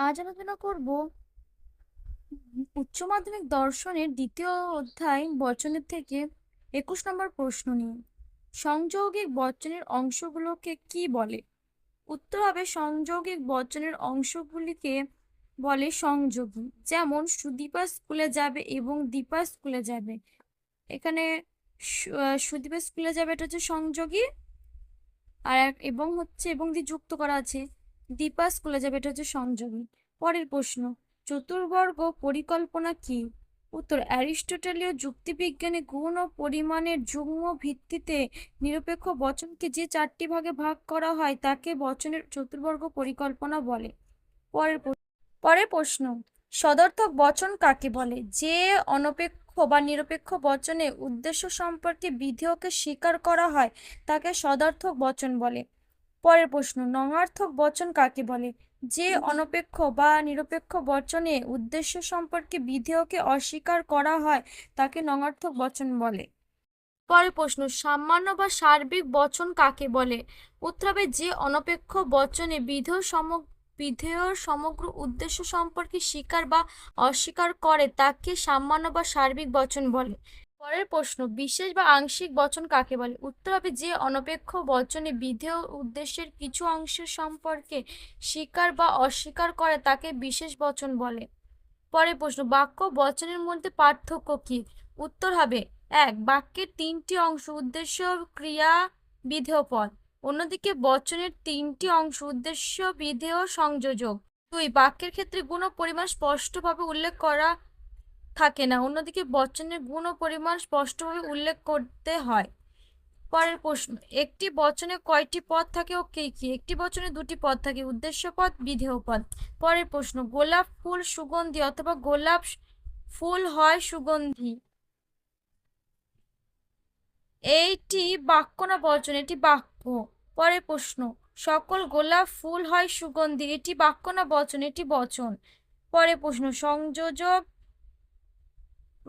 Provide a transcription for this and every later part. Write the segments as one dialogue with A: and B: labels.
A: আজ আলোচনা করব উচ্চ মাধ্যমিক দর্শনের দ্বিতীয় অধ্যায় বচনের থেকে 21 নম্বর প্রশ্ন নিয়ে। সংযৌগিক বচনের অংশগুলোকে কি বলে? উত্তর হবে সংযৌগিক বচনের অংশগুলিকে বলে সংযোগী। যেমন সুদীপা স্কুলে যাবে এবং দীপা স্কুলে যাবে। এখানে সুদীপা স্কুলে যাবে এটা হচ্ছে সংযোগী, আর এবং দিয়ে যুক্ত করা আছে। দীপা স্কুলে যাবে এটা হচ্ছে সংযোগী। পরের প্রশ্ন, চতুর্বর্গ পরিকল্পনা কি? উত্তর, অ্যারিস্টটলীয় যুক্তিবিজ্ঞানে গুণ ও পরিমাণের যুগ্ম ভিত্তিতে নিরপেক্ষ বচনকে যে 4টি ভাগে ভাগ করা হয় তাকে বচনের চতুর্বর্গ পরিকল্পনা বলে। পরের প্রশ্ন, সদর্থক বচন কাকে বলে? যে অনপেক্ষ বা নিরপেক্ষ বচনে উদ্দেশ্য সম্পর্কে বিধেয়কে স্বীকার করা হয় তাকে সদর্থক বচন বলে। পরের প্রশ্ন, নঙার্থক বচন কাকে বলে? যে অনপেক্ষ বা নিরপেক্ষ বচনে উদ্দেশ্য সম্পর্কে বিধেয়কে অস্বীকার করা হয় তাকে নঙার্থক বচন বলে। পরের প্রশ্ন, সামান্য বা সার্বিক বচন কাকে বলে? উত্তর হবে যে অনপেক্ষ বচনে বিধেয়র সমগ্র উদ্দেশ্য সম্পর্কে স্বীকার বা অস্বীকার করে তাকে সামান্য বা সার্বিক বচন বলে। পরের প্রশ্ন, বিশেষ বা আংশিক বচন কাকে বলে? উত্তর হবে যে অনপেক্ষ বচনে বিধেয় উদ্দেশ্যের কিছু অংশ সম্পর্কে স্বীকার বা অস্বীকার করে তাকে বিশেষ বচন বলে। পরের প্রশ্ন, বাক্য বচনের মধ্যে পার্থক্য কি? উত্তর হবে 1. বাক্যের 3টি অংশ উদ্দেশ্য ক্রিয়া বিধেয় পদ। অন্যদিকে বচনের 3টি অংশ উদ্দেশ্য বিধেয় সংযোজক। 2. বাক্যের ক্ষেত্রে গুণ ও পরিমাণ স্পষ্টভাবে উল্লেখ করা থাকে না, অন্যদিকে বচনের গুণ ও পরিমাণ স্পষ্টভাবে উল্লেখ করতে হয়। পরের প্রশ্ন, একটি বচনে কয়টি পদ থাকে ও কি কি? একটি বচনে 2টি পদ থাকে, উদ্দেশ্য পদ, বিধেয় পদ। পরের প্রশ্ন, গোলাপ ফুল সুগন্ধি অথবা গোলাপ ফুল হয় সুগন্ধি, এইটি বাক্য না বচন? এটি বাক্য। পরের প্রশ্ন, সকল গোলাপ ফুল হয় সুগন্ধি, এটি বাক্য না বচন? এটি বচন। পরের প্রশ্ন, সংযোজক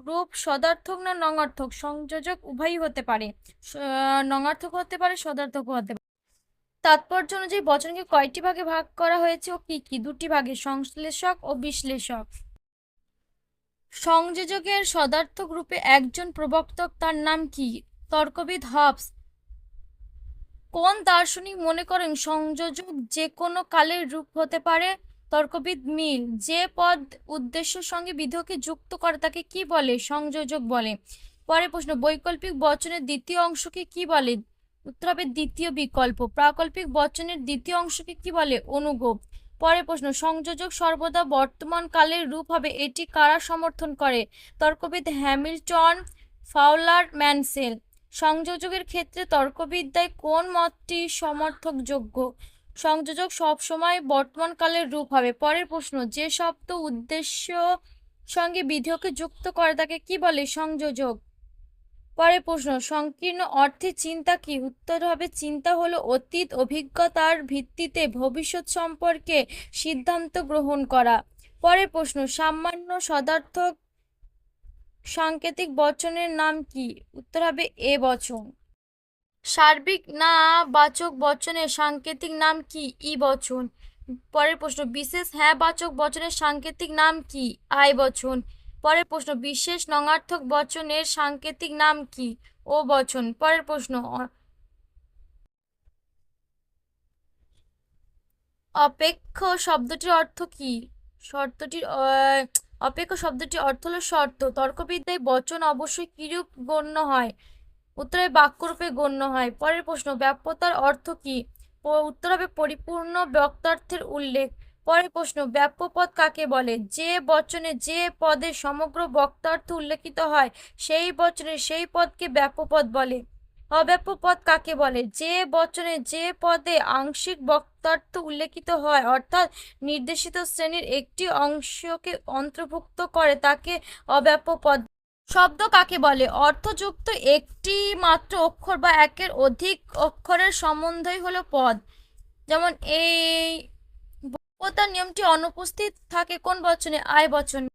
A: রূপ সদার্থক না নঙার্থক? সংযোজক উভয়ই হতে পারে, নঙার্থক হতে পারে, সদার্থক হতে পারে। তাৎপর্য অনুযায়ী বচনকে কয়টি ভাগে ভাগ করা হয়েছে ও কি কি? 2টি ভাগে, সংশ্লেষক ও বিশ্লেষক। সংযোজকের সদার্থক রূপে একজন প্রবক্তক, তার নাম কি? তর্কবিদ হবস। কোন দার্শনিক মনে করেন সংযোজক যে কোনো কালের রূপ হতে পারে? তর্কবিদ মিল। যে পদ উদ্দেশ্যের সঙ্গে বিধেয়কে যুক্ত করে তাকে কি বলে? সংযোজক বলে। পরের প্রশ্ন, বৈকল্পিক বচনের দ্বিতীয় অংশকে কি বলে? উত্তর হবে দ্বিতীয় বিকল্প। প্রাকল্পিক বচনের দ্বিতীয় অংশকে কি বলে? অনুগোপ। পরের প্রশ্ন, সংযোজক সর্বদা বর্তমান কালের রূপ হবে, এটি কারা সমর্থন করে? তর্কবিদ হ্যামিল্টন, ফাউলার, ম্যানসেল। সংযোজকের ক্ষেত্রে তর্কবিদ্যায় কোন মতটি সমর্থকযোগ্য? সংযোজক সবসময় বর্তমান কালের রূপ হবে। পরের প্রশ্ন, যে শব্দ উদ্দেশ্য সঙ্গে বিধেয়কে যুক্ত করে তাকে কি বলে? সংযোজক। পরের প্রশ্ন, সংকীর্ণ অর্থে চিন্তা কি? উত্তর হবে চিন্তা হলো অতীত অভিজ্ঞতার ভিত্তিতে ভবিষ্যৎ সম্পর্কে সিদ্ধান্ত গ্রহণ করা। পরের প্রশ্ন, সামান্য সদার্থক সাংকেতিক বচনের নাম কি? উত্তর হবে এ বচন। সার্বিক না বাচক বচনের সাংকেতিক নাম কি? ই বচন। পরের প্রশ্ন, বিশেষ হ্যাঁ বাচক বচনের সাংকেতিক নাম কি? আই বচন। পরের প্রশ্ন, বিশেষ নঙার্থক বচনের সাংকেতিক নাম কি? ও বচন। পরের প্রশ্ন, অপেক্ষ শব্দটির অর্থ কি? অপেক্ষ শব্দটির অর্থ হলো শর্ত। তর্কবিদ্যায় বচন অবশ্যই কিরূপ গণ্য হয়? উত্তরে বাক্যরূপে গণ্য হয়। পরের প্রশ্ন, ব্যাপ্যতার অর্থ কি? উত্তর হবে পরিপূর্ণ বক্তার্থের উল্লেখ। পরের প্রশ্ন, ব্যাপ্য পদ কাকে বলে? যে বচনে যে পদে সমগ্র বক্তার্থ উল্লেখিত হয় সেই বচনে সেই পদকে ব্যাপ্য পদ বলে। অব্যাপ্য পদ কাকে বলে? যে বচনে যে পদে আংশিক বক্তার্থ উল্লেখিত হয় অর্থাৎ নির্দেশিত শ্রেণীর একটি অংশকে অন্তর্ভুক্ত করে তাকে অব্যাপ্য পদ। শব্দ কাকে বলে? অর্থযুক্ত একটি মাত্র অক্ষর বা একের অধিক অক্ষরের সম্বন্ধই হলো পদ। যেমন এই বক্তৃতার নিয়মটি অনুপস্থিত থাকে কোন বচনে? আই বচনে।